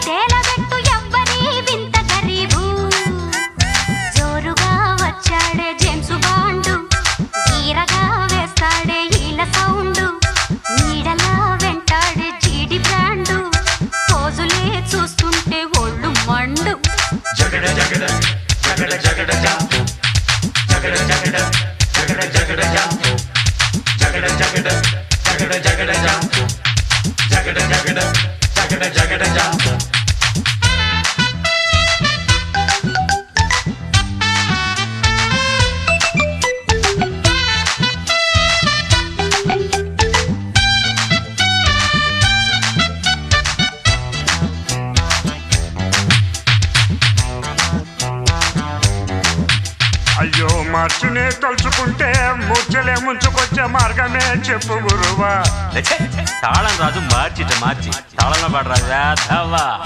తేలబెట్టు ఎవ్వరి వింత గరీబు జోరుగా వచ్చాడే జేమ్స్ బాండు గీరగా వేస్తాడే ఈల సౌండు నీడలా వెంటాడే జీడి బ్రాండు పోజులే చూస్తుంటే ఒళ్ళు మండు జగడ జగడ జగడ జగడ జా జగడ జగడ జగడ జగడ జా జగడ జగడ జగడ జగడ జా జగడ జగడ జగడ జగడ జా అయ్యో మార్చునే తలుచుకుంటే ముచ్చలే ముంచుకొచ్చే మార్గమే చెప్పు గురువా. తాళం రాజు మార్చి తాళంలో పడరాజా